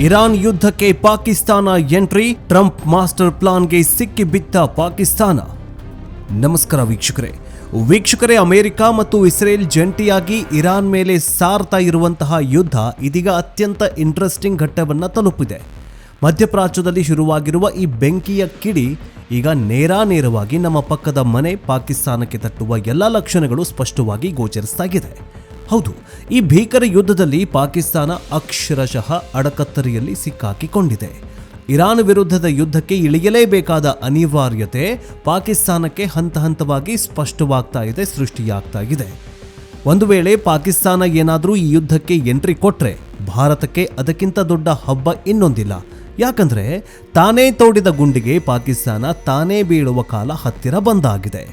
Iran ಯುದ್ಧಕ್ಕೆ Pakistan entry, Trump master ಪ್ಲಾನ್ಗೆ ಸಿಕ್ಕಿಬಿದ್ದ ಪಾಕಿಸ್ತಾನ. ನಮಸ್ಕಾರ ವೀಕ್ಷಕರೇ, ಅಮೆರಿಕ ಮತ್ತು ಇಸ್ರೇಲ್ ಜಂಟಿಯಾಗಿ ಇರಾನ್ ಮೇಲೆ ಸಾರ್ತಾ ಇರುವಂತಹ ಯುದ್ಧ ಇದೀಗ ಅತ್ಯಂತ ಇಂಟ್ರೆಸ್ಟಿಂಗ್ ಘಟ್ಟವನ್ನು ತಲುಪಿದೆ. ಮಧ್ಯಪ್ರಾಚ್ಯದಲ್ಲಿ ಶುರುವಾಗಿರುವ ಈ ಬೆಂಕಿಯ ಕಿಡಿ ಈಗ ನೇರವಾಗಿ ನಮ್ಮ ಪಕ್ಕದ ಮನೆ ಪಾಕಿಸ್ತಾನಕ್ಕೆ ತಟ್ಟುವ ಎಲ್ಲ ಲಕ್ಷಣಗಳು ಸ್ಪಷ್ಟವಾಗಿ ಗೋಚರಿಸ್ತಾಗಿದೆ. ಹೌದು, ಈ ಭೀಕರ ಯುದ್ಧದಲ್ಲಿ ಪಾಕಿಸ್ತಾನ ಅಕ್ಷರಶಃ ಅಡಕತ್ತರಿಯಲ್ಲಿ ಸಿಕ್ಕಾಕಿಕೊಂಡಿದೆ. ಇರಾನ್ ವಿರುದ್ಧದ ಯುದ್ಧಕ್ಕೆ ಇಳಿಯಲೇಬೇಕಾದ ಅನಿವಾರ್ಯತೆ ಪಾಕಿಸ್ತಾನಕ್ಕೆ ಹಂತವಾಗಿ ಸೃಷ್ಟಿಯಾಗ್ತಾ ಇದೆ. ಒಂದು ವೇಳೆ ಪಾಕಿಸ್ತಾನ ಏನಾದರೂ ಈ ಯುದ್ಧಕ್ಕೆ ಎಂಟ್ರಿ ಕೊಟ್ರೆ ಭಾರತಕ್ಕೆ ಅದಕ್ಕಿಂತ ದೊಡ್ಡ ಹಬ್ಬ ಇನ್ನೊಂದಿಲ್ಲ. ಯಾಕಂದ್ರೆ ತಾನೇ ತೋಡಿದ ಗುಂಡಿಗೆ ಪಾಕಿಸ್ತಾನ ತಾನೇ ಬೀಳುವ ಕಾಲ ಹತ್ತಿರ ಬಂದಾಗಿದೆ.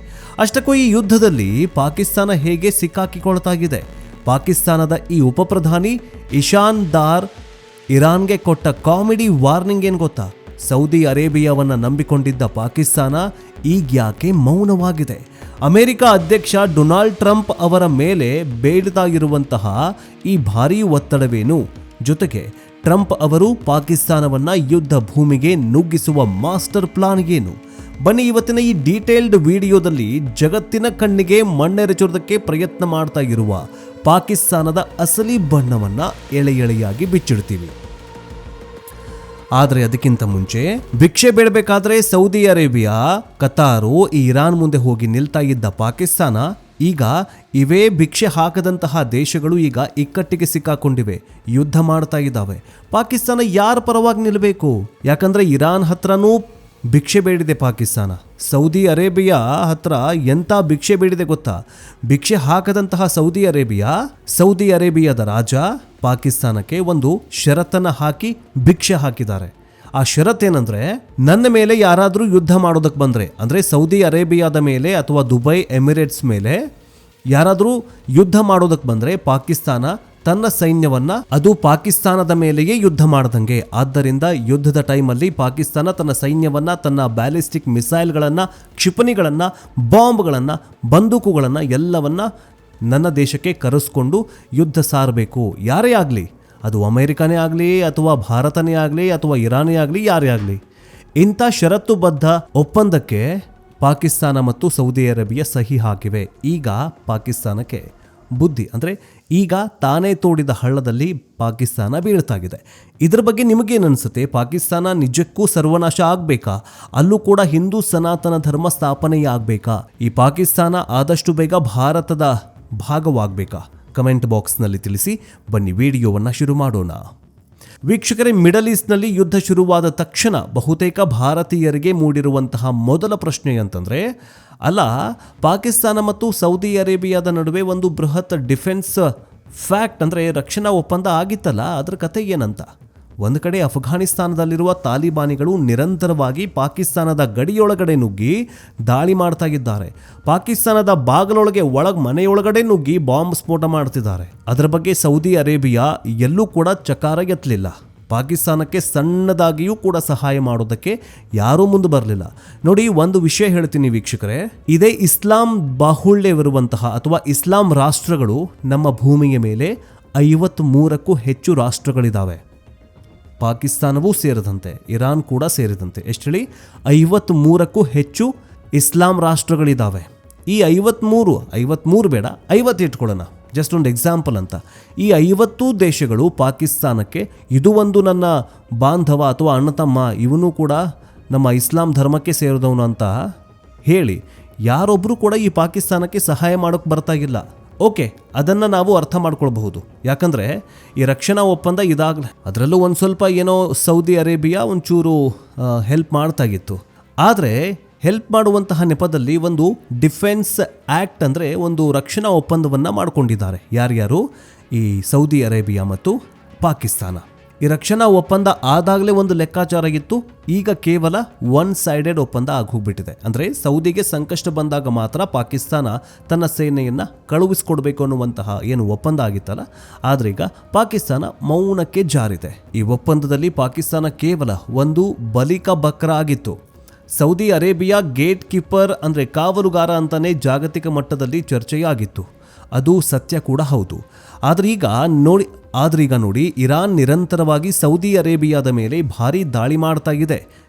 ಅಷ್ಟಕ್ಕೂ ಈ ಯುದ್ಧದಲ್ಲಿ ಪಾಕಿಸ್ತಾನ ಹೇಗೆ ಸಿಕ್ಕಾಕಿಕೊಳ್ತಾಗಿದೆ? ಪಾಕಿಸ್ತಾನದ ಈ ಉಪಪ್ರಧಾನಿ ಇಶಾನ್ ದಾರ್ ಇರಾನ್ಗೆ ಕೊಟ್ಟ ಕಾಮಿಡಿ ವಾರ್ನಿಂಗ್ ಏನು ಗೊತ್ತಾ? ಸೌದಿ ಅರೇಬಿಯಾವನ್ನ ನಂಬಿಕೊಂಡಿದ್ದ ಪಾಕಿಸ್ತಾನ ಈಗ್ಯಾಕೆ ಮೌನವಾಗಿದೆ? ಅಮೆರಿಕ ಅಧ್ಯಕ್ಷ ಡೊನಾಲ್ಡ್ ಟ್ರಂಪ್ ಅವರ ಮೇಲೆ ಬೇಡ್ತಾ ಇರುವಂತಹ ಈ ಭಾರೀ ಒತ್ತಡವೇನು? ಜೊತೆಗೆ ಟ್ರಂಪ್ ಅವರು ಪಾಕಿಸ್ತಾನವನ್ನ ಯುದ್ಧ ಭೂಮಿಗೆ ನುಗ್ಗಿಸುವ ಮಾಸ್ಟರ್ ಪ್ಲಾನ್ ಏನು? ಬನ್ನಿ ಇವತ್ತಿನ ಈ ಡೀಟೇಲ್ಡ್ ವಿಡಿಯೋದಲ್ಲಿ ಜಗತ್ತಿನ ಕಣ್ಣಿಗೆ ಮಣ್ಣೆರಚುವುದಕ್ಕೆ ಪ್ರಯತ್ನ ಮಾಡ್ತಾ ಇರುವ ಪಾಕಿಸ್ತಾನದ ಅಸಲಿ ಬಣ್ಣವನ್ನ ಎಳೆಯಾಗಿ ಬಿಚ್ಚಿಡ್ತೀವಿ. ಆದರೆ ಅದಕ್ಕಿಂತ ಮುಂಚೆ ಭಿಕ್ಷೆ ಬೇಡಬೇಕಾದ್ರೆ ಸೌದಿ ಅರೇಬಿಯಾ, ಕತಾರು, ಇರಾನ್ ಮುಂದೆ ಹೋಗಿ ನಿಲ್ತಾ ಇದ್ದ ಪಾಕಿಸ್ತಾನ ಈಗ ಇವೇ ಭಿಕ್ಷೆ ಹಾಕದಂತಹ ದೇಶಗಳು ಈಗ ಇಕ್ಕಟ್ಟಿಗೆ ಸಿಕ್ಕಾಕೊಂಡಿವೆ, ಯುದ್ಧ ಮಾಡ್ತಾ ಇದ್ದಾವೆ. ಪಾಕಿಸ್ತಾನ ಯಾರ ಪರವಾಗಿ ನಿಲ್ಲಬೇಕು? ಯಾಕಂದ್ರೆ ಇರಾನ್ ಹತ್ರನೂ ಭಿಕ್ಷೆ ಬೇಡಿದೆ ಪಾಕಿಸ್ತಾನ. ಸೌದಿ ಅರೇಬಿಯಾ ಹತ್ರ ಎಂಥ ಭಿಕ್ಷೆ ಬೇಡಿದೆ ಗೊತ್ತಾ? ಭಿಕ್ಷೆ ಹಾಕದಂತಹ ಸೌದಿ ಅರೇಬಿಯಾದ ರಾಜ ಪಾಕಿಸ್ತಾನಕ್ಕೆ ಒಂದು ಷರತ್ತನ್ನು ಹಾಕಿ ಭಿಕ್ಷೆ ಹಾಕಿದ್ದಾರೆ. ಆ ಷರತ್ತೇನೆಂದ್ರೆ, ನನ್ನ ಮೇಲೆ ಯಾರಾದರೂ ಯುದ್ಧ ಮಾಡೋದಕ್ಕೆ ಬಂದರೆ, ಅಂದರೆ ಸೌದಿ ಅರೇಬಿಯಾದ ಮೇಲೆ ಅಥವಾ ದುಬೈ ಎಮಿರೇಟ್ಸ್ ಮೇಲೆ ಯಾರಾದರೂ ಯುದ್ಧ ಮಾಡೋದಕ್ಕೆ ಬಂದರೆ ಪಾಕಿಸ್ತಾನ ತನ್ನ ಸೈನ್ಯವನ್ನ ಅದು ಪಾಕಿಸ್ತಾನದ ಮೇಲೆಯೇ ಯುದ್ಧ ಮಾಡದಂಗೆ. ಆದ್ದರಿಂದ ಯುದ್ಧದ ಟೈಮಲ್ಲಿ ಪಾಕಿಸ್ತಾನ ತನ್ನ ಸೈನ್ಯವನ್ನ, ತನ್ನ ಬ್ಯಾಲಿಸ್ಟಿಕ್ ಮಿಸೈಲ್ಗಳನ್ನ, ಕ್ಷಿಪಣಿಗಳನ್ನ, ಬಾಂಬ್ಗಳನ್ನ, ಬಂದೂಕುಗಳನ್ನ ಎಲ್ಲವನ್ನ ನನ್ನ ದೇಶಕ್ಕೆ ಕರೆಸ್ಕೊಂಡು ಯುದ್ಧ ಸಾರಬೇಕು. ಯಾರೇ ಆಗಲಿ, ಅದು ಅಮೆರಿಕನೇ ಆಗಲಿ ಅಥವಾ ಭಾರತನೇ ಆಗಲಿ ಅಥವಾ ಇರಾನೇ ಆಗಲಿ, ಯಾರೇ ಆಗಲಿ, ಇಂಥ ಷರತ್ತುಬದ್ಧ ಒಪ್ಪಂದಕ್ಕೆ ಪಾಕಿಸ್ತಾನ ಮತ್ತು ಸೌದಿ ಅರೇಬಿಯಾ ಸಹಿ ಹಾಕಿವೆ. ಈಗ ಪಾಕಿಸ್ತಾನಕ್ಕೆ ಬುದ್ಧಿ, ಅಂದರೆ ಈಗ ತಾನೇ ತೋಡಿದ ಹಳ್ಳದಲ್ಲಿ ಪಾಕಿಸ್ತಾನ ಬೀಳ್ತಾಗಿದೆ. ಇದರ ಬಗ್ಗೆ ನಿಮಗೇನು ಅನಿಸುತ್ತೆ? ಪಾಕಿಸ್ತಾನ ನಿಜಕ್ಕೂ ಸರ್ವನಾಶ ಆಗಬೇಕಾ? ಅಲ್ಲೂ ಕೂಡ ಹಿಂದೂ ಸನಾತನ ಧರ್ಮ ಸ್ಥಾಪನೆಯಾಗಬೇಕಾ? ಈ ಪಾಕಿಸ್ತಾನ ಆದಷ್ಟು ಬೇಗ ಭಾರತದ ಭಾಗವಾಗಬೇಕಾ? ಕಮೆಂಟ್ ಬಾಕ್ಸ್ನಲ್ಲಿ ತಿಳಿಸಿ. ಬನ್ನಿ ವಿಡಿಯೋವನ್ನು ಶುರು ಮಾಡೋಣ. ವೀಕ್ಷಕರೇ, ಮಿಡಲ್ ಈಸ್ಟ್ನಲ್ಲಿ ಯುದ್ಧ ಶುರುವಾದ ತಕ್ಷಣ ಬಹುತೇಕ ಭಾರತೀಯರಿಗೆ ಮೂಡಿರುವಂತಹ ಮೊದಲ ಪ್ರಶ್ನೆ ಅಂತಂದರೆ, ಅಲ್ಲ, ಪಾಕಿಸ್ತಾನ ಮತ್ತು ಸೌದಿ ಅರೇಬಿಯಾದ ನಡುವೆ ಒಂದು ಬೃಹತ್ ಡಿಫೆನ್ಸ್ ಫ್ಯಾಕ್ಟ್ ಅಂದರೆ ರಕ್ಷಣಾ ಒಪ್ಪಂದ ಆಗಿತ್ತಲ್ಲ, ಅದರ ಕತೆ ಏನಂತ? ಒಂದು ಕಡೆ ಅಫ್ಘಾನಿಸ್ತಾನದಲ್ಲಿರುವ ತಾಲಿಬಾನಿಗಳು ನಿರಂತರವಾಗಿ ಪಾಕಿಸ್ತಾನದ ಗಡಿಯೊಳಗಡೆ ನುಗ್ಗಿ ದಾಳಿ ಮಾಡ್ತಾ ಇದ್ದಾರೆ. ಪಾಕಿಸ್ತಾನದ ಬಾಗಲೊಳಗೆ ಮನೆಯೊಳಗಡೆ ನುಗ್ಗಿ ಬಾಂಬ್ ಸ್ಫೋಟ ಮಾಡ್ತಿದ್ದಾರೆ. ಅದರ ಬಗ್ಗೆ ಸೌದಿ ಅರೇಬಿಯಾ ಎಲ್ಲೂ ಕೂಡ ಚಕಾರ ಎತ್ತಲಿಲ್ಲ. ಪಾಕಿಸ್ತಾನಕ್ಕೆ ಸಣ್ಣದಾಗಿಯೂ ಕೂಡ ಸಹಾಯ ಮಾಡೋದಕ್ಕೆ ಯಾರೂ ಮುಂದೆ ಬರಲಿಲ್ಲ. ನೋಡಿ, ಒಂದು ವಿಷಯ ಹೇಳ್ತೀನಿ ವೀಕ್ಷಕರೇ, ಇದೇ ಇಸ್ಲಾಂ ಬಾಹುಳ್ಯವಿರುವಂತಹ ಅಥವಾ ಇಸ್ಲಾಂ ರಾಷ್ಟ್ರಗಳು ನಮ್ಮ ಭೂಮಿಯ ಮೇಲೆ 53ಕ್ಕೂ ಹೆಚ್ಚು ರಾಷ್ಟ್ರಗಳಿದ್ದಾವೆ. ಪಾಕಿಸ್ತಾನವೂ ಸೇರಿದಂತೆ, ಇರಾನ್ ಕೂಡ ಸೇರಿದಂತೆ. ಎಷ್ಟು ಹೇಳಿ? 53ಕ್ಕೂ ಹೆಚ್ಚು ಇಸ್ಲಾಂ ರಾಷ್ಟ್ರಗಳಿದ್ದಾವೆ. ಈ 53 ಬೇಡ, 50 ಇಟ್ಕೊಳ್ಳೋಣ, ಜಸ್ಟ್ ಒಂದು ಎಕ್ಸಾಂಪಲ್ ಅಂತ. ಈ 50 ದೇಶಗಳು ಪಾಕಿಸ್ತಾನಕ್ಕೆ ಇದು ಒಂದು ನನ್ನ ಬಾಂಧವ ಅಥವಾ ಅಣ್ಣ ತಮ್ಮ, ಇವನು ಕೂಡ ನಮ್ಮ ಇಸ್ಲಾಂ ಧರ್ಮಕ್ಕೆ ಸೇರಿದವನು ಅಂತ ಹೇಳಿ ಯಾರೊಬ್ಬರು ಕೂಡ ಈ ಪಾಕಿಸ್ತಾನಕ್ಕೆ ಸಹಾಯ ಮಾಡೋಕ್ಕೆ ಬರ್ತಾಗಿಲ್ಲ. ಓಕೆ, ಅದನ್ನು ನಾವು ಅರ್ಥ ಮಾಡ್ಕೊಳ್ಬಹುದು. ಯಾಕಂದರೆ ಈ ರಕ್ಷಣಾ ಒಪ್ಪಂದ ಇದಾಗಲೇ, ಅದರಲ್ಲೂ ಒಂದು ಸ್ವಲ್ಪ ಏನೋ ಸೌದಿ ಅರೇಬಿಯಾ ಒಂಚೂರು ಹೆಲ್ಪ್ ಮಾಡ್ತಾಗಿತ್ತು. ಆದರೆ ಹೆಲ್ಪ್ ಮಾಡುವಂತಹ ನೆಪದಲ್ಲಿ ಒಂದು ಡಿಫೆನ್ಸ್ ಆ್ಯಕ್ಟ್ ಅಂದರೆ ಒಂದು ರಕ್ಷಣಾ ಒಪ್ಪಂದವನ್ನು ಮಾಡಿಕೊಂಡಿದ್ದಾರೆ. ಯಾರ್ಯಾರು? ಈ ಸೌದಿ ಅರೇಬಿಯಾ ಮತ್ತು ಪಾಕಿಸ್ತಾನ. ಈ ರಕ್ಷಣಾ ಒಪ್ಪಂದ ಆದಾಗಲೇ ಒಂದು ಲೆಕ್ಕಾಚಾರ ಇತ್ತು. ಈಗ ಕೇವಲ ಒನ್ ಸೈಡೆಡ್ ಒಪ್ಪಂದ ಆಗೋಗ್ಬಿಟ್ಟಿದೆ. ಅಂದರೆ ಸೌದಿಗೆ ಸಂಕಷ್ಟ ಬಂದಾಗ ಮಾತ್ರ ಪಾಕಿಸ್ತಾನ ತನ್ನ ಸೇನೆಯನ್ನು ಕಳುಹಿಸ್ಕೊಡ್ಬೇಕು ಅನ್ನುವಂತಹ ಏನು ಒಪ್ಪಂದ ಆಗಿತ್ತಲ್ಲ, ಆದರೆ ಈಗ ಪಾಕಿಸ್ತಾನ ಮೌನಕ್ಕೆ ಜಾರಿದೆ. ಈ ಒಪ್ಪಂದದಲ್ಲಿ ಪಾಕಿಸ್ತಾನ ಕೇವಲ ಒಂದು ಬಲಿಕ ಬಕ್ರ ಆಗಿತ್ತು. ಸೌದಿ ಅರೇಬಿಯಾ ಗೇಟ್ ಕೀಪರ್ ಅಂದರೆ ಕಾವಲುಗಾರ ಅಂತಾನೆ ಜಾಗತಿಕ ಮಟ್ಟದಲ್ಲಿ ಚರ್ಚೆಯಾಗಿತ್ತು. ಅದು ಸತ್ಯ ಕೂಡ ಹೌದು. ಆದರೆ ಈಗ ನೋಡಿ, ಆದ್ರೀಗ ನೋಡಿ, ಇರಾನ್ ನಿರಂತರವಾಗಿ ಸೌದಿ ಅರೇಬಿಯಾದ ಮೇಲೆ ಭಾರಿ ದಾಳಿ ಮಾಡ್ತಾ ಇದೆ.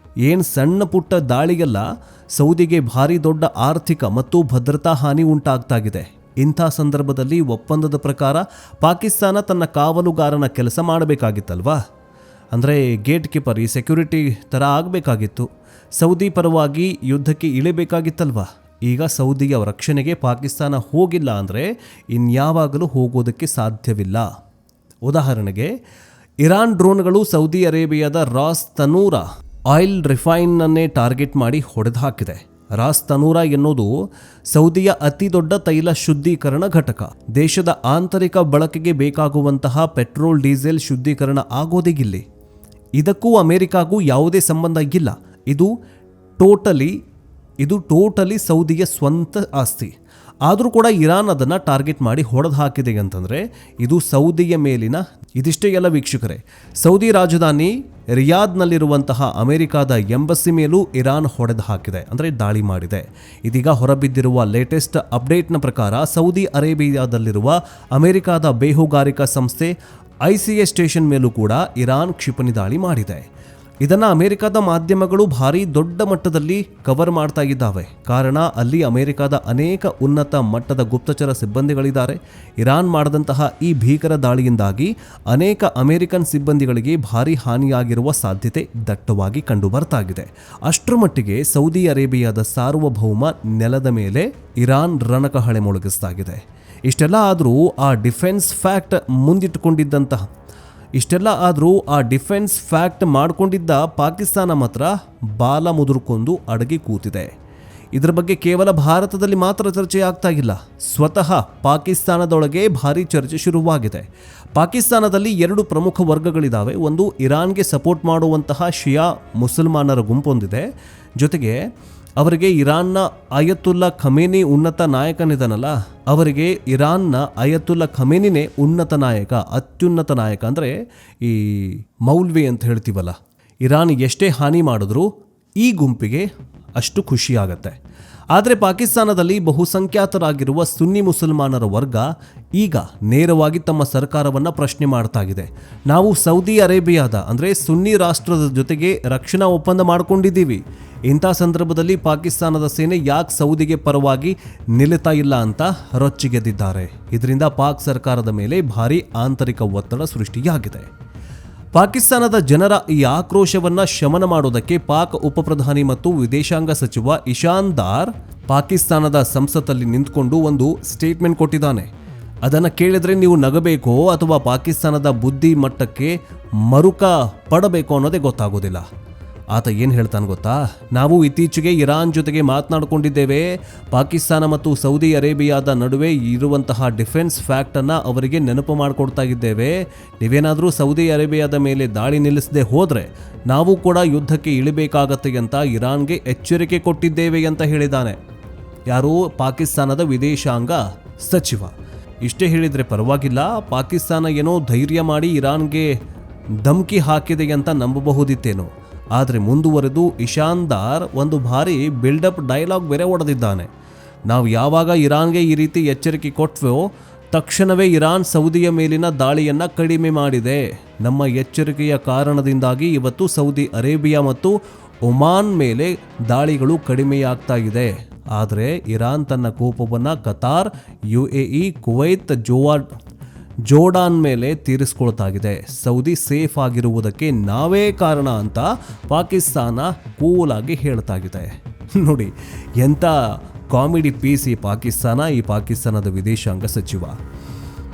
ಏನು ಸಣ್ಣ ಪುಟ್ಟ ದಾಳಿಗೆಲ್ಲ ಸೌದಿಗೆ ಭಾರಿ ದೊಡ್ಡ ಆರ್ಥಿಕ ಮತ್ತು ಭದ್ರತಾ ಹಾನಿ ಉಂಟಾಗ್ತಾಗಿದೆ. ಇಂಥ ಸಂದರ್ಭದಲ್ಲಿ ಒಪ್ಪಂದದ ಪ್ರಕಾರ ಪಾಕಿಸ್ತಾನ ತನ್ನ ಕಾವಲುಗಾರನ ಕೆಲಸ ಮಾಡಬೇಕಾಗಿತ್ತಲ್ವಾ? ಅಂದರೆ ಗೇಟ್ ಕೀಪರ್, ಈ ಸೆಕ್ಯೂರಿಟಿ ಥರ ಆಗಬೇಕಾಗಿತ್ತು. ಸೌದಿ ಪರವಾಗಿ ಯುದ್ಧಕ್ಕೆ ಇಳಿಬೇಕಾಗಿತ್ತಲ್ವಾ? ಈಗ ಸೌದಿಯ ರಕ್ಷಣೆಗೆ ಪಾಕಿಸ್ತಾನ ಹೋಗಿಲ್ಲ ಅಂದರೆ ಇನ್ಯಾವಾಗಲೂ ಹೋಗೋದಕ್ಕೆ ಸಾಧ್ಯವಿಲ್ಲ. ಉದಾಹರಣೆಗೆ, ಇರಾನ್ ಡ್ರೋನ್ಗಳು ಸೌದಿ ಅರೇಬಿಯಾದ ರಾಸ್ ತನೂರಾ ಆಯಿಲ್ ರಿಫೈನನ್ನೇ ಟಾರ್ಗೆಟ್ ಮಾಡಿ ಹೊಡೆದು ಹಾಕಿದೆ. ರಾಸ್ ತನೂರಾ ಎನ್ನುವುದು ಸೌದಿಯ ಅತಿ ದೊಡ್ಡ ತೈಲ ಶುದ್ಧೀಕರಣ ಘಟಕ. ದೇಶದ ಆಂತರಿಕ ಬಳಕೆಗೆ ಬೇಕಾಗುವಂತಹ ಪೆಟ್ರೋಲ್ ಡೀಸೆಲ್ ಶುದ್ಧೀಕರಣ ಆಗೋದಿಗಿಲ್ಲಿ. ಇದಕ್ಕೂ ಅಮೆರಿಕಾಗೂ ಯಾವುದೇ ಸಂಬಂಧ ಇಲ್ಲ. ಇದು ಟೋಟಲಿ ಸೌದಿಯ ಸ್ವಂತ ಆಸ್ತಿ. ಆದರೂ ಕೂಡ ಇರಾನ್ ಅದನ್ನು ಟಾರ್ಗೆಟ್ ಮಾಡಿ ಹೊಡೆದು ಹಾಕಿದೆ ಅಂತಂದರೆ ಇದು ಸೌದಿಯ ಮೇಲಿನ ಇದಿಷ್ಟೇ ಎಲ್ಲ ವೀಕ್ಷಕರೇ. ಸೌದಿ ರಾಜಧಾನಿ ರಿಯಾದ್ನಲ್ಲಿರುವಂತಹ ಅಮೆರಿಕಾದ ಎಂಬಸಿ ಮೇಲೂ ಇರಾನ್ ಹೊಡೆದು ಹಾಕಿದೆ, ಅಂದರೆ ದಾಳಿ ಮಾಡಿದೆ. ಇದೀಗ ಹೊರಬಿದ್ದಿರುವ ಲೇಟೆಸ್ಟ್ ಅಪ್ಡೇಟ್ನ ಪ್ರಕಾರ ಸೌದಿ ಅರೇಬಿಯಾದಲ್ಲಿರುವ ಅಮೆರಿಕಾದ ಬೇಹುಗಾರಿಕಾ ಸಂಸ್ಥೆ ICA ಸ್ಟೇಷನ್ ಮೇಲೂ ಕೂಡ ಇರಾನ್ ಕ್ಷಿಪಣಿ ದಾಳಿ ಮಾಡಿದೆ. ಇದನ್ನು ಅಮೆರಿಕದ ಮಾಧ್ಯಮಗಳು ಭಾರಿ ದೊಡ್ಡ ಮಟ್ಟದಲ್ಲಿ ಕವರ್ ಮಾಡ್ತಾ ಇದ್ದಾವೆ. ಕಾರಣ ಅಲ್ಲಿ ಅಮೆರಿಕದ ಅನೇಕ ಉನ್ನತ ಮಟ್ಟದ ಗುಪ್ತಚರ ಸಿಬ್ಬಂದಿಗಳಿದ್ದಾರೆ. ಇರಾನ್ ಮಾಡಿದಂತಹ ಈ ಭೀಕರ ದಾಳಿಯಿಂದಾಗಿ ಅನೇಕ ಅಮೆರಿಕನ್ ಸಿಬ್ಬಂದಿಗಳಿಗೆ ಭಾರಿ ಹಾನಿಯಾಗಿರುವ ಸಾಧ್ಯತೆ ದಟ್ಟವಾಗಿ ಕಂಡು ಬರ್ತಾ ಇದೆ. ಅಷ್ಟರ ಮಟ್ಟಿಗೆ ಸೌದಿ ಅರೇಬಿಯಾದ ಸಾರ್ವಭೌಮ ನೆಲದ ಮೇಲೆ ಇರಾನ್ ರಣಕಹಳೆ ಮೊಳಗಿಸ್ತಾಗಿದೆ. ಇಷ್ಟೆಲ್ಲ ಆದರೂ ಆ ಡಿಫೆನ್ಸ್ ಫ್ಯಾಕ್ಟ್ ಮಾಡಿಕೊಂಡಿದ್ದ ಪಾಕಿಸ್ತಾನ ಮಾತ್ರ ಬಾಲ ಮುದುರ್ಕೊಂಡು ಅಡಗಿ ಕೂತಿದೆ. ಇದರ ಬಗ್ಗೆ ಕೇವಲ ಭಾರತದಲ್ಲಿ ಮಾತ್ರ ಚರ್ಚೆ ಆಗ್ತಾ ಇಲ್ಲ. ಸ್ವತಃ ಪಾಕಿಸ್ತಾನದೊಳಗೆ ಭಾರಿ ಚರ್ಚೆ ಶುರುವಾಗಿದೆ. ಪಾಕಿಸ್ತಾನದಲ್ಲಿ 2 ಪ್ರಮುಖ ವರ್ಗಗಳಿದ್ದಾವೆ. ಒಂದು, ಇರಾನ್ಗೆ ಸಪೋರ್ಟ್ ಮಾಡುವಂತಹ ಶಿಯಾ ಮುಸಲ್ಮಾನರ ಗುಂಪೊಂದಿದೆ. ಜೊತೆಗೆ ಅವರಿಗೆ ಇರಾನ್ನ ಅಯತುಲ್ಲಾ ಖಮೇನಿ ಉನ್ನತ ನಾಯಕನಿದನಲ್ಲ, ಅವರಿಗೆ ಇರಾನ್ನ ಅಯತುಲ್ಲಾ ಖಮೇನಿನೇ ಉನ್ನತ ನಾಯಕ, ಅತ್ಯುನ್ನತ ನಾಯಕ. ಅಂದರೆ ಈ ಮೌಲ್ವಿ ಅಂತ ಹೇಳ್ತೀವಲ್ಲ, ಇರಾನ್ ಎಷ್ಟೇ ಹಾನಿ ಮಾಡಿದ್ರೂ ಈ ಗುಂಪಿಗೆ ಅಷ್ಟು ಖುಷಿಯಾಗತ್ತೆ. ಆದರೆ ಪಾಕಿಸ್ತಾನದಲ್ಲಿ ಬಹುಸಂಖ್ಯಾತರಾಗಿರುವ ಸುನ್ನಿ ಮುಸಲ್ಮಾನರ ವರ್ಗ ಈಗ ನೇರವಾಗಿ ತಮ್ಮ ಸರ್ಕಾರವನ್ನು ಪ್ರಶ್ನೆ ಮಾಡ್ತಾ ಇದೆ. ನಾವು ಸೌದಿ ಅರೇಬಿಯಾದ ಅಂದರೆ ಸುನ್ನಿ ರಾಷ್ಟ್ರದ ಜೊತೆಗೆ ರಕ್ಷಣಾ ಒಪ್ಪಂದ ಮಾಡಿಕೊಂಡಿದ್ದೀವಿ. ಇಂಥ ಸಂದರ್ಭದಲ್ಲಿ ಪಾಕಿಸ್ತಾನದ ಸೇನೆ ಯಾಕೆ ಸೌದಿಗೆ ಪರವಾಗಿ ನಿಲ್ಲುತ್ತಾ ಇಲ್ಲ ಅಂತ ರೊಚ್ಚಿಗೆದ್ದಿದ್ದಾರೆ. ಇದರಿಂದ ಪಾಕ್ ಸರ್ಕಾರದ ಮೇಲೆ ಭಾರಿ ಆಂತರಿಕ ಒತ್ತಡ ಸೃಷ್ಟಿಯಾಗಿದೆ. ಪಾಕಿಸ್ತಾನದ ಜನರ ಈ ಆಕ್ರೋಶವನ್ನ ಶಮನ ಮಾಡೋದಕ್ಕೆ ಪಾಕ್ ಉಪಪ್ರಧಾನಿ ಮತ್ತು ವಿದೇಶಾಂಗ ಸಚಿವ ಇಶಾನ್ ದಾರ್ ಪಾಕಿಸ್ತಾನದ ಸಂಸತ್ತಲ್ಲಿ ನಿಂತ್ಕೊಂಡು ಒಂದು ಸ್ಟೇಟ್ಮೆಂಟ್ ಕೊಟ್ಟಿದ್ದಾನೆ. ಅದನ್ನು ಕೇಳಿದ್ರೆ ನೀವು ನಗಬೇಕೋ ಅಥವಾ ಪಾಕಿಸ್ತಾನದ ಬುದ್ಧಿ ಮಟ್ಟಕ್ಕೆ ಮರುಕ ಪಡಬೇಕು ಅನ್ನೋದೇ ಗೊತ್ತಾಗೋದಿಲ್ಲ. ಆತ ಏನು ಹೇಳ್ತಾನೆ ಗೊತ್ತಾ? ನಾವು ಇತ್ತೀಚೆಗೆ ಇರಾನ್ ಜೊತೆಗೆ ಮಾತನಾಡಿಕೊಂಡಿದ್ದೇವೆ. ಪಾಕಿಸ್ತಾನ ಮತ್ತು ಸೌದಿ ಅರೇಬಿಯಾದ ನಡುವೆ ಇರುವಂತಹ ಡಿಫೆನ್ಸ್ ಫ್ಯಾಕ್ಟನ್ನು ಅವರಿಗೆ ನೆನಪು ಮಾಡಿಕೊಡ್ತಾ ಇದ್ದೇವೆ. ನೀವೇನಾದರೂ ಸೌದಿ ಅರೇಬಿಯಾದ ಮೇಲೆ ದಾಳಿ ನಿಲ್ಲಿಸದೆ ಹೋದರೆ ನಾವು ಕೂಡ ಯುದ್ಧಕ್ಕೆ ಇಳಿಬೇಕಾಗತ್ತೆ ಅಂತ ಇರಾನ್ಗೆ ಎಚ್ಚರಿಕೆ ಕೊಟ್ಟಿದ್ದೇವೆ ಅಂತ ಹೇಳಿದ್ದಾನೆ. ಯಾರು? ಪಾಕಿಸ್ತಾನದ ವಿದೇಶಾಂಗ ಸಚಿವ. ಇಷ್ಟೇ ಹೇಳಿದರೆ ಪರವಾಗಿಲ್ಲ, ಪಾಕಿಸ್ತಾನ ಏನೋ ಧೈರ್ಯ ಮಾಡಿ ಇರಾನ್ಗೆ ಧಮಕಿ ಹಾಕಿದೆ ಅಂತ ನಂಬಬಹುದಿತ್ತೇನೋ. ಆದರೆ ಮುಂದುವರೆದು ಇಶಾನ್ ದಾರ್ ಒಂದು ಭಾರಿ ಬಿಲ್ಡಪ್ ಡೈಲಾಗ್ ಬೇರೆ ಹೊಡೆದಿದ್ದಾನೆ. ನಾವು ಯಾವಾಗ ಇರಾನ್ಗೆ ಈ ರೀತಿ ಎಚ್ಚರಿಕೆ ಕೊಟ್ವೋ ತಕ್ಷಣವೇ ಇರಾನ್ ಸೌದಿಯ ಮೇಲಿನ ದಾಳಿಯನ್ನು ಕಡಿಮೆ ಮಾಡಿದೆ. ನಮ್ಮ ಎಚ್ಚರಿಕೆಯ ಕಾರಣದಿಂದಾಗಿ ಇವತ್ತು ಸೌದಿ ಅರೇಬಿಯಾ ಮತ್ತು ಒಮಾನ್ ಮೇಲೆ ದಾಳಿಗಳು ಕಡಿಮೆಯಾಗ್ತಾ ಇದೆ. ಆದರೆ ಇರಾನ್ ತನ್ನ ಕೋಪವನ್ನು ಕತಾರ್, UAE, ಕುವೈತ್, ಜೋರ್ಡಾನ್ ಮೇಲೆ ತೀರಿಸ್ಕೊಳ್ತಾಗಿದೆ. ಸೌದಿ ಸೇಫ್ ಆಗಿರುವುದಕ್ಕೆ ನಾವೇ ಕಾರಣ ಅಂತ ಪಾಕಿಸ್ತಾನ ಕೂಲಾಗಿ ಹೇಳ್ತಾಗಿದೆ. ನೋಡಿ ಎಂಥ ಕಾಮಿಡಿ ಪೀಸ್ ಈ ಪಾಕಿಸ್ತಾನದ ವಿದೇಶಾಂಗ ಸಚಿವ.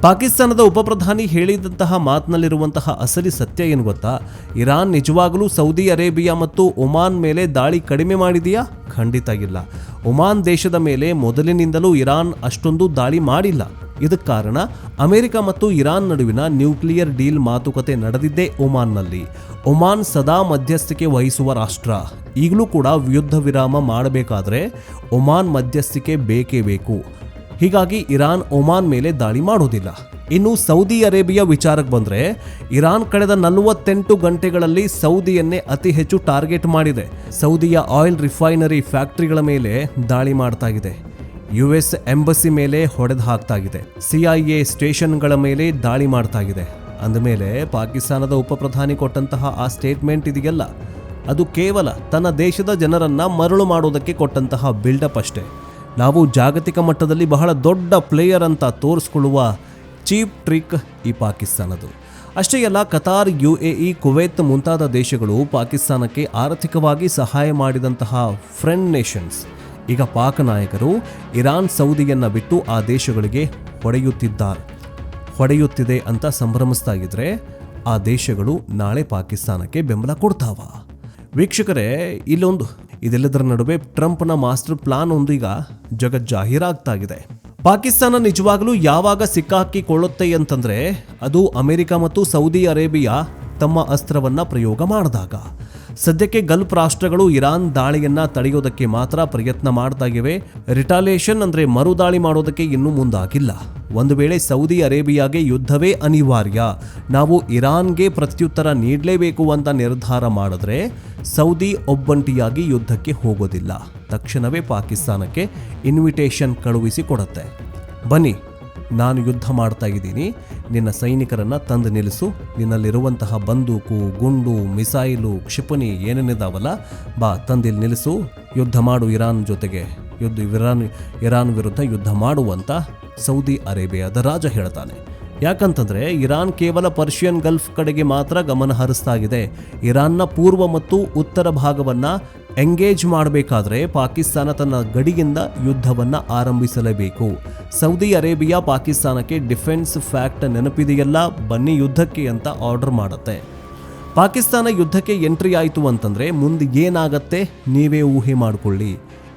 ಪಾಕಿಸ್ತಾನದ ಉಪಪ್ರಧಾನಿ ಹೇಳಿದಂತಹ ಮಾತಿನಲ್ಲಿರುವಂತಹ ಅಸಲಿ ಸತ್ಯ ಏನು ಗೊತ್ತಾ? ಇರಾನ್ ನಿಜವಾಗಲೂ ಸೌದಿ ಅರೇಬಿಯಾ ಮತ್ತು ಒಮಾನ್ ಮೇಲೆ ದಾಳಿ ಕಡಿಮೆ ಮಾಡಿದೆಯಾ? ಖಂಡಿತ ಇಲ್ಲ. ಒಮಾನ್ ದೇಶದ ಮೇಲೆ ಮೊದಲಿನಿಂದಲೂ ಇರಾನ್ ಅಷ್ಟೊಂದು ದಾಳಿ ಮಾಡಿಲ್ಲ. ಇದಕ್ಕೆ ಕಾರಣ ಅಮೆರಿಕ ಮತ್ತು ಇರಾನ್ ನಡುವಿನ ನ್ಯೂಕ್ಲಿಯರ್ ಡೀಲ್ ಮಾತುಕತೆ ನಡೆದಿದ್ದೇ ಒಮಾನ್ನಲ್ಲಿ. ಒಮಾನ್ ಸದಾ ಮಧ್ಯಸ್ಥಿಕೆ ವಹಿಸುವ ರಾಷ್ಟ್ರ. ಈಗಲೂ ಕೂಡ ಯುದ್ಧ ವಿರಾಮ ಮಾಡಬೇಕಾದ್ರೆ ಒಮಾನ್ ಮಧ್ಯಸ್ಥಿಕೆ ಬೇಕೇ ಬೇಕು. ಹೀಗಾಗಿ ಇರಾನ್ ಒಮಾನ್ ಮೇಲೆ ದಾಳಿ ಮಾಡೋದಿಲ್ಲ. ಇನ್ನು ಸೌದಿ ಅರೇಬಿಯಾ ವಿಚಾರಕ್ಕೆ ಬಂದರೆ, ಇರಾನ್ ಕಳೆದ 48 ಗಂಟೆಗಳಲ್ಲಿ ಸೌದಿಯನ್ನೇ ಅತಿ ಹೆಚ್ಚು ಟಾರ್ಗೆಟ್ ಮಾಡಿದೆ. ಸೌದಿಯ ಆಯಿಲ್ ರಿಫೈನರಿ ಫ್ಯಾಕ್ಟರಿಗಳ ಮೇಲೆ ದಾಳಿ ಮಾಡ್ತಾ ಇದೆ. US ಎಂಬಸಿ ಮೇಲೆ ಹೊಡೆದು ಹಾಕ್ತಾಗಿದೆ. CIA ಸ್ಟೇಷನ್ಗಳ ಮೇಲೆ ದಾಳಿ ಮಾಡ್ತಾಗಿದೆ. ಅಂದಮೇಲೆ ಪಾಕಿಸ್ತಾನದ ಉಪ ಪ್ರಧಾನಿ ಕೊಟ್ಟಂತಹ ಆ ಸ್ಟೇಟ್ಮೆಂಟ್ ಇದೆಯಲ್ಲ, ಅದು ಕೇವಲ ತನ್ನ ದೇಶದ ಜನರನ್ನು ಮರಳು ಮಾಡೋದಕ್ಕೆ ಕೊಟ್ಟಂತಹ ಬಿಲ್ಡಪ್ ಅಷ್ಟೇ. ನಾವು ಜಾಗತಿಕ ಮಟ್ಟದಲ್ಲಿ ಬಹಳ ದೊಡ್ಡ ಪ್ಲೇಯರ್ ಅಂತ ತೋರಿಸ್ಕೊಳ್ಳುವ ಚೀಪ್ ಟ್ರಿಕ್ ಈ ಪಾಕಿಸ್ತಾನದು. ಅಷ್ಟೇ ಅಲ್ಲ, ಕತಾರ್, UAE, ಕುವೈತ್ ಮುಂತಾದ ದೇಶಗಳು ಪಾಕಿಸ್ತಾನಕ್ಕೆ ಆರ್ಥಿಕವಾಗಿ ಸಹಾಯ ಮಾಡಿದಂತಹ ಫ್ರೆಂಡ್ ನೇಷನ್ಸ್ ಈಗ ಪಾಕ್ ನಾಯಕರು ಇರಾನ್, ಸೌದಿಯನ್ನು ಬಿಟ್ಟು ಆ ದೇಶಗಳಿಗೆ ಹೊಡೆಯುತ್ತಿದೆ ಅಂತ ಸಂಭ್ರಮಿಸ್ತಾ ಇದ್ರೆ ಆ ದೇಶಗಳು ನಾಳೆ ಪಾಕಿಸ್ತಾನಕ್ಕೆ ಬೆಂಬಲ ಕೊಡ್ತಾವ. ವೀಕ್ಷಕರೇ, ಇದೆಲ್ಲದರ ನಡುವೆ ಟ್ರಂಪ್ನ ಮಾಸ್ಟರ್ ಪ್ಲಾನ್ ಒಂದು ಈಗ ಜಗಜ್ಜಾಹೀರಾಗ್ತಾ ಇದೆ. ಪಾಕಿಸ್ತಾನ ನಿಜವಾಗಲೂ ಯಾವಾಗ ಸಿಕ್ಕಾಕಿಕೊಳ್ಳುತ್ತೆ ಅಂತಂದ್ರೆ ಅದು ಅಮೆರಿಕ ಮತ್ತು ಸೌದಿ ಅರೇಬಿಯಾ ತಮ್ಮ ಅಸ್ತ್ರವನ್ನ ಪ್ರಯೋಗ ಮಾಡಿದಾಗ. ಸದ್ಯಕ್ಕೆ ಗಲ್ಫ್ ರಾಷ್ಟ್ರಗಳು ಇರಾನ್ ದಾಳಿಯನ್ನ ತಡೆಯೋದಕ್ಕೆ ಮಾತ್ರ ಪ್ರಯತ್ನ ಮಾಡ್ತಾ ಇವೆ. ರಿಟಾಲಿಯೇಷನ್ ಅಂದ್ರೆ ಮರುದಾಳಿ ಮಾಡೋದಕ್ಕೆ ಇನ್ನೂ ಮುಂದಾಗಿಲ್ಲ. ಒಂದು ವೇಳೆ ಸೌದಿ ಅರೇಬಿಯಾಗೆ ಯುದ್ಧವೇ ಅನಿವಾರ್ಯ, ನಾವು ಇರಾನ್ಗೆ ಪ್ರತ್ಯುತ್ತರ ನೀಡಲೇಬೇಕು ಅಂತ ನಿರ್ಧಾರ ಮಾಡಿದ್ರೆ ಸೌದಿ ಒಬ್ಬಂಟಿಯಾಗಿ ಯುದ್ಧಕ್ಕೆ ಹೋಗೋದಿಲ್ಲ. ತಕ್ಷಣವೇ ಪಾಕಿಸ್ತಾನಕ್ಕೆ ಇನ್ವಿಟೇಷನ್ ಕಳುಹಿಸಿ ಕೊಡುತ್ತೆ. ಬನ್ನಿ, ನಾನು ಯುದ್ಧ ಮಾಡ್ತಾ ಇದ್ದೀನಿ, ನಿನ್ನ ಸೈನಿಕರನ್ನು ತಂದು ನಿಲ್ಲಿಸು, ನಿನ್ನಲ್ಲಿರುವಂತಹ ಬಂದೂಕು, ಗುಂಡು, ಮಿಸೈಲು, ಕ್ಷಿಪಣಿ ಏನೇನಿದಾವಲ್ಲ ಬಾ ತಂದಿಲ್ಲಿ ನಿಲ್ಲಿಸು, ಯುದ್ಧ ಮಾಡು ಇರಾನ್ ಜೊತೆಗೆ, ಇರಾನ್ ವಿರುದ್ಧ ಯುದ್ಧ ಮಾಡುವಂತ ಸೌದಿ ಅರೇಬಿಯಾದ ರಾಜ ಹೇಳ್ತಾನೆ. ಯಾಕಂತಂದ್ರೆ ಇರಾನ್ ಕೇವಲ ಪರ್ಷಿಯನ್ ಗಲ್ಫ್ ಕಡೆಗೆ ಮಾತ್ರ ಗಮನ ಹರಿಸ್ತಾ ಇದೆ. ಇರಾನ್ನ ಪೂರ್ವ ಮತ್ತು ಉತ್ತರ ಭಾಗವನ್ನ ಎಂಗೇಜ್ ಮಾಡಬೇಕಾದ್ರೆ ಪಾಕಿಸ್ತಾನ ತನ್ನ ಗಡಿಯಿಂದ ಯುದ್ಧವನ್ನ ಆರಂಭಿಸಲೇಬೇಕು. ಸೌದಿ ಅರೇಬಿಯಾ ಪಾಕಿಸ್ತಾನಕ್ಕೆ ಡಿಫೆನ್ಸ್ ಫ್ಯಾಕ್ಟ್ ನೆನಪಿದೆಯಲ್ಲ, ಬನ್ನಿ ಯುದ್ಧಕ್ಕೆ ಅಂತ ಆರ್ಡರ್ ಮಾಡುತ್ತೆ. ಪಾಕಿಸ್ತಾನ ಯುದ್ಧಕ್ಕೆ ಎಂಟ್ರಿ ಆಯಿತು ಅಂತಂದ್ರೆ ಮುಂದೆ ಏನಾಗತ್ತೆ ನೀವೇ ಊಹೆ ಮಾಡಿಕೊಳ್ಳಿ.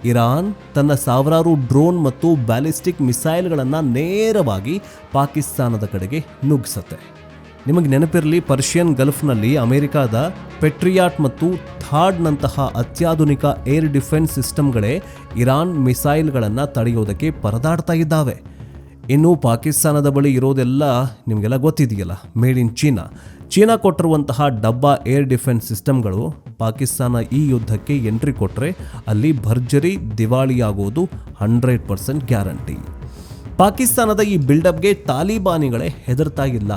ಇರಾನ್ ತನ್ನ ಸಾವಿರಾರು ಡ್ರೋನ್ ಮತ್ತು ಬ್ಯಾಲಿಸ್ಟಿಕ್ ಮಿಸೈಲ್ಗಳನ್ನು ನೇರವಾಗಿ ಪಾಕಿಸ್ತಾನದ ಕಡೆಗೆ ನುಗ್ಗಿಸುತ್ತೆ. ನಿಮಗೆ ನೆನಪಿರಲಿ, ಪರ್ಷಿಯನ್ ಗಲ್ಫ್ನಲ್ಲಿ ಅಮೆರಿಕಾದ ಪೆಟ್ರಿಯಾಟ್ ಮತ್ತು ಥಾಡ್ನಂತಹ ಅತ್ಯಾಧುನಿಕ ಏರ್ ಡಿಫೆನ್ಸ್ ಸಿಸ್ಟಮ್ಗಳೇ ಇರಾನ್ ಮಿಸೈಲ್ಗಳನ್ನು ತಡೆಯೋದಕ್ಕೆ ಪರದಾಡ್ತಾ ಇದ್ದಾವೆ. ಇನ್ನು ಪಾಕಿಸ್ತಾನದ ಬಳಿ ಇರೋದೆಲ್ಲ ನಿಮಗೆಲ್ಲ ಗೊತ್ತಿದೆಯಲ್ಲ, ಮೇಡ್ ಇನ್ ಚೀನಾ ಕೊಟ್ಟಿರುವಂತಹ ಡಬ್ಬಾ ಏರ್ ಡಿಫೆನ್ಸ್ ಸಿಸ್ಟಮ್ಗಳು. ಪಾಕಿಸ್ತಾನ ಈ ಯುದ್ಧಕ್ಕೆ ಎಂಟ್ರಿ ಕೊಟ್ಟರೆ ಅಲ್ಲಿ ಭರ್ಜರಿ ದಿವಾಳಿಯಾಗೋದು 100% ಗ್ಯಾರಂಟಿ. ಪಾಕಿಸ್ತಾನದ ಈ ಬಿಲ್ಡಪ್ಗೆ ತಾಲಿಬಾನಿಗಳೇ ಹೆದರ್ತಾ ಇಲ್ಲ.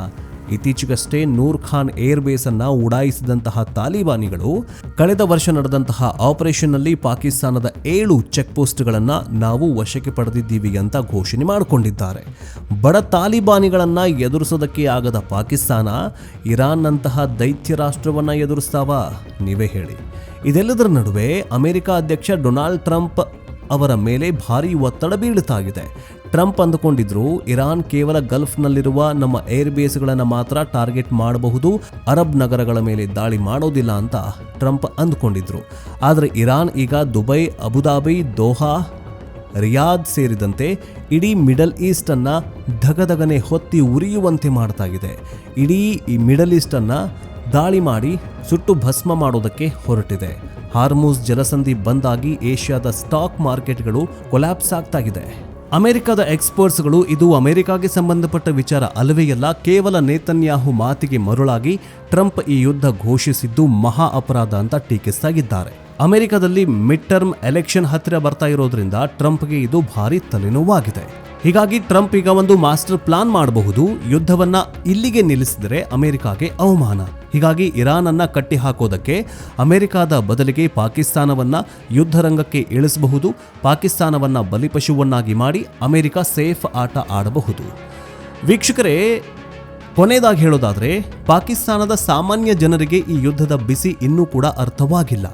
ಇತ್ತೀಚೆಗಷ್ಟೇ ನೂರ್ ಖಾನ್ ಏರ್ ಬೇಸ್ ಅನ್ನ ಉಡಾಯಿಸಿದಂತಹ ತಾಲಿಬಾನಿಗಳು ಕಳೆದ ವರ್ಷ ನಡೆದಂತಹ ಆಪರೇಷನ್ನಲ್ಲಿ ಪಾಕಿಸ್ತಾನದ 7 ಚೆಕ್ ಪೋಸ್ಟ್ಗಳನ್ನು ನಾವು ವಶಕ್ಕೆ ಪಡೆದಿದ್ದೀವಿ ಅಂತ ಘೋಷಣೆ ಮಾಡಿಕೊಂಡಿದ್ದಾರೆ. ಬಡ ತಾಲಿಬಾನಿಗಳನ್ನ ಎದುರಿಸೋದಕ್ಕೆ ಆಗದ ಪಾಕಿಸ್ತಾನ ಇರಾನ್ನಂತಹ ದೈತ್ಯ ರಾಷ್ಟ್ರವನ್ನ ಎದುರಿಸ್ತಾವ? ನೀವೇ ಹೇಳಿ. ಇದೆಲ್ಲದರ ನಡುವೆ ಅಮೆರಿಕ ಅಧ್ಯಕ್ಷ ಡೊನಾಲ್ಡ್ ಟ್ರಂಪ್ ಅವರ ಮೇಲೆ ಭಾರಿ ಒತ್ತಡ ಬೀಳುತ್ತಾಗಿದೆ. ಟ್ರಂಪ್ ಅಂದುಕೊಂಡಿದ್ರು ಇರಾನ್ ಕೇವಲ ಗಲ್ಫ್ನಲ್ಲಿರುವ ನಮ್ಮ ಏರ್ ಬೇಸ್ಗಳನ್ನು ಮಾತ್ರ ಟಾರ್ಗೆಟ್ ಮಾಡಬಹುದು, ಅರಬ್ ನಗರಗಳ ಮೇಲೆ ದಾಳಿ ಮಾಡೋದಿಲ್ಲ ಅಂತ ಟ್ರಂಪ್ ಅಂದುಕೊಂಡಿದ್ರು. ಆದರೆ ಇರಾನ್ ಈಗ ದುಬೈ, ಅಬುದಾಬಿ, ದೋಹಾ, ರಿಯಾದ್ ಸೇರಿದಂತೆ ಇಡೀ ಮಿಡಲ್ ಈಸ್ಟ್ ಅನ್ನ ಧಗಧಗನೆ ಹೊತ್ತಿ ಉರಿಯುವಂತೆ ಮಾಡ್ತಾ ಇದೆ. ಇಡೀ ಈ ಮಿಡಲ್ ಈಸ್ಟ್ ಅನ್ನ ದಾಳಿ ಮಾಡಿ ಸುಟ್ಟು ಭಸ್ಮ ಮಾಡೋದಕ್ಕೆ ಹೊರಟಿದೆ. ಹಾರ್ಮುಜ್ ಜಲಸಂಧಿ ಬಂದಾಗಿ ಏಷ್ಯಾದ ಸ್ಟಾಕ್ ಮಾರ್ಕೆಟ್ಗಳು ಕೊಲ್ಯಾಪ್ಸ್ ಆಗ್ತಾ ಇದೆ. ಅಮೆರಿಕದ ಎಕ್ಸ್ಪರ್ಟ್ಸ್ಗಳು ಇದು ಅಮೆರಿಕಾಗೆ ಸಂಬಂಧಪಟ್ಟ ವಿಚಾರ ಅಲ್ಲವೇ ಅಲ್ಲ, ಕೇವಲ ನೇತನ್ಯಾಹು ಮಾತಿಗೆ ಮರುಳಾಗಿ ಟ್ರಂಪ್ ಈ ಯುದ್ಧ ಘೋಷಿಸಿದ್ದು ಮಹಾ ಅಪರಾಧ ಅಂತ ಟೀಕಿಸ್ತಾಗಿದ್ದಾರೆ. ಅಮೆರಿಕದಲ್ಲಿ ಮಿಡ್ ಟರ್ಮ್ ಎಲೆಕ್ಷನ್ ಹತ್ತಿರ ಬರ್ತಾ ಇರೋದ್ರಿಂದ ಟ್ರಂಪ್ಗೆ ಇದು ಭಾರಿ ತಲೆನೋವಾಗಿದೆ. ಹೀಗಾಗಿ ಟ್ರಂಪ್ ಈಗ ಒಂದು ಮಾಸ್ಟರ್ ಪ್ಲಾನ್ ಮಾಡಬಹುದು. ಯುದ್ಧವನ್ನ ಇಲ್ಲಿಗೆ ನಿಲ್ಲಿಸಿದರೆ ಅಮೆರಿಕಾಗೆ ಅವಮಾನ. ಹೀಗಾಗಿ ಇರಾನ್ ಅನ್ನ ಕಟ್ಟಿ ಹಾಕೋದಕ್ಕೆ ಅಮೆರಿಕಾದ ಬದಲಿಗೆ ಪಾಕಿಸ್ತಾನವನ್ನ ಯುದ್ಧ ರಂಗಕ್ಕೆ ಇಳಿಸಬಹುದು. ಪಾಕಿಸ್ತಾನವನ್ನ ಬಲಿಪಶುವನ್ನಾಗಿ ಮಾಡಿ ಅಮೆರಿಕ ಸೇಫ್ ಆಟ ಆಡಬಹುದು. ವೀಕ್ಷಕರೇ, ಕೊನೆಯದಾಗಿ ಹೇಳೋದಾದ್ರೆ ಪಾಕಿಸ್ತಾನದ ಸಾಮಾನ್ಯ ಜನರಿಗೆ ಈ ಯುದ್ಧದ ಬಿಸಿ ಇನ್ನೂ ಕೂಡ ಅರ್ಥವಾಗಿಲ್ಲ.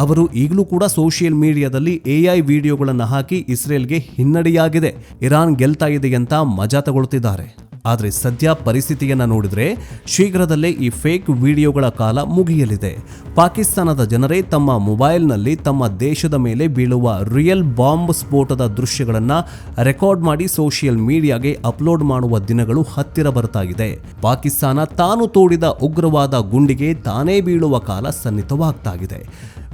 ಅವರು ಈಗಲೂ ಕೂಡ ಸೋಷಿಯಲ್ ಮೀಡಿಯಾದಲ್ಲಿ AI ವಿಡಿಯೋಗಳನ್ನು ಹಾಕಿ ಇಸ್ರೇಲ್ಗೆ ಹಿನ್ನಡೆಯಾಗಿದೆ, ಇರಾನ್ ಗೆಲ್ತಾ ಇದೆ ಅಂತ ಮಜಾ ತಗೊಳ್ತಿದ್ದಾರೆ. ಆದರೆ ಸದ್ಯ ಪರಿಸ್ಥಿತಿಯನ್ನು ನೋಡಿದ್ರೆ ಶೀಘ್ರದಲ್ಲೇ ಈ ಫೇಕ್ ವಿಡಿಯೋಗಳ ಕಾಲ ಮುಗಿಯಲಿದೆ. ಪಾಕಿಸ್ತಾನದ ಜನರೇ ತಮ್ಮ ಮೊಬೈಲ್ನಲ್ಲಿ ತಮ್ಮ ದೇಶದ ಮೇಲೆ ಬೀಳುವ ರಿಯಲ್ ಬಾಂಬ್ ಸ್ಫೋಟದ ದೃಶ್ಯಗಳನ್ನು ರೆಕಾರ್ಡ್ ಮಾಡಿ ಸೋಷಿಯಲ್ ಮೀಡಿಯಾಗೆ ಅಪ್ಲೋಡ್ ಮಾಡುವ ದಿನಗಳು ಹತ್ತಿರ ಬರ್ತಾ ಇದೆ. ಪಾಕಿಸ್ತಾನ ತಾನು ತೋಡಿದ ಉಗ್ರವಾದ ಗುಂಡಿಗೆ ತಾನೇ ಬೀಳುವ ಕಾಲ ಸನ್ನಿಹಿತವಾಗ್ತಾ ಇದೆ.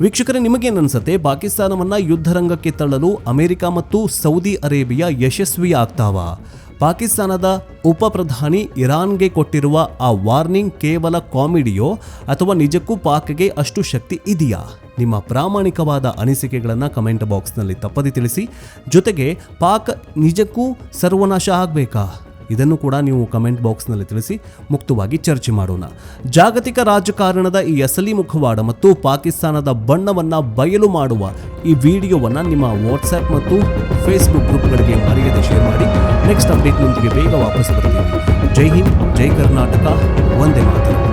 ವೀಕ್ಷಕರೇ, ನಿಮಗೇನನ್ಸುತ್ತೆ? ಪಾಕಿಸ್ತಾನವನ್ನ ಯುದ್ಧ ರಂಗಕ್ಕೆ ತಳ್ಳಲು ಅಮೆರಿಕ ಮತ್ತು ಸೌದಿ ಅರೇಬಿಯಾ ಯಶಸ್ವಿ ಆಗ್ತಾವಾ? ಪಾಕಿಸ್ತಾನದ ಉಪ ಪ್ರಧಾನಿ ಇರಾನ್ಗೆ ಕೊಟ್ಟಿರುವ ಆ ವಾರ್ನಿಂಗ್ ಕೇವಲ ಕಾಮಿಡಿಯೋ ಅಥವಾ ನಿಜಕ್ಕೂ ಪಾಕ್ಗೆ ಅಷ್ಟು ಶಕ್ತಿ ಇದೆಯಾ? ನಿಮ್ಮ ಪ್ರಾಮಾಣಿಕವಾದ ಅನಿಸಿಕೆಗಳನ್ನು ಕಮೆಂಟ್ ಬಾಕ್ಸ್ನಲ್ಲಿ ತಪ್ಪದೆ ತಿಳಿಸಿ. ಜೊತೆಗೆ ಪಾಕ್ ನಿಜಕ್ಕೂ ಸರ್ವನಾಶ ಆಗಬೇಕಾ? ಇದನ್ನು ಕೂಡ ನೀವು ಕಮೆಂಟ್ ಬಾಕ್ಸ್ನಲ್ಲಿ ತಿಳಿಸಿ ಮುಕ್ತವಾಗಿ ಚರ್ಚೆ ಮಾಡೋಣ. ಜಾಗತಿಕ ರಾಜಕಾರಣದ ಈ ಅಸಲಿ ಮುಖವಾಡ ಮತ್ತು ಪಾಕಿಸ್ತಾನದ ಬಣ್ಣವನ್ನ ಬಯಲು ಮಾಡುವ ಈ ವಿಡಿಯೋವನ್ನ ನಿಮ್ಮ ವಾಟ್ಸ್ಆ್ಯಪ್ ಮತ್ತು ಫೇಸ್ಬುಕ್ ಗ್ರೂಪ್ಗಳಿಗೆ ಮರೆಯದೆ ಶೇರ್ ಮಾಡಿ. ನೆಕ್ಸ್ಟ್ ಅಪ್ಡೇಟ್ನೊಂದಿಗೆ ಬೇಗ ವಾಪಸ್ ಬರ್ತೀವಿ. ಜೈ ಹಿಂದ್, ಜೈ ಕರ್ನಾಟಕ, ವಂದೇ ಮಾತರಂ.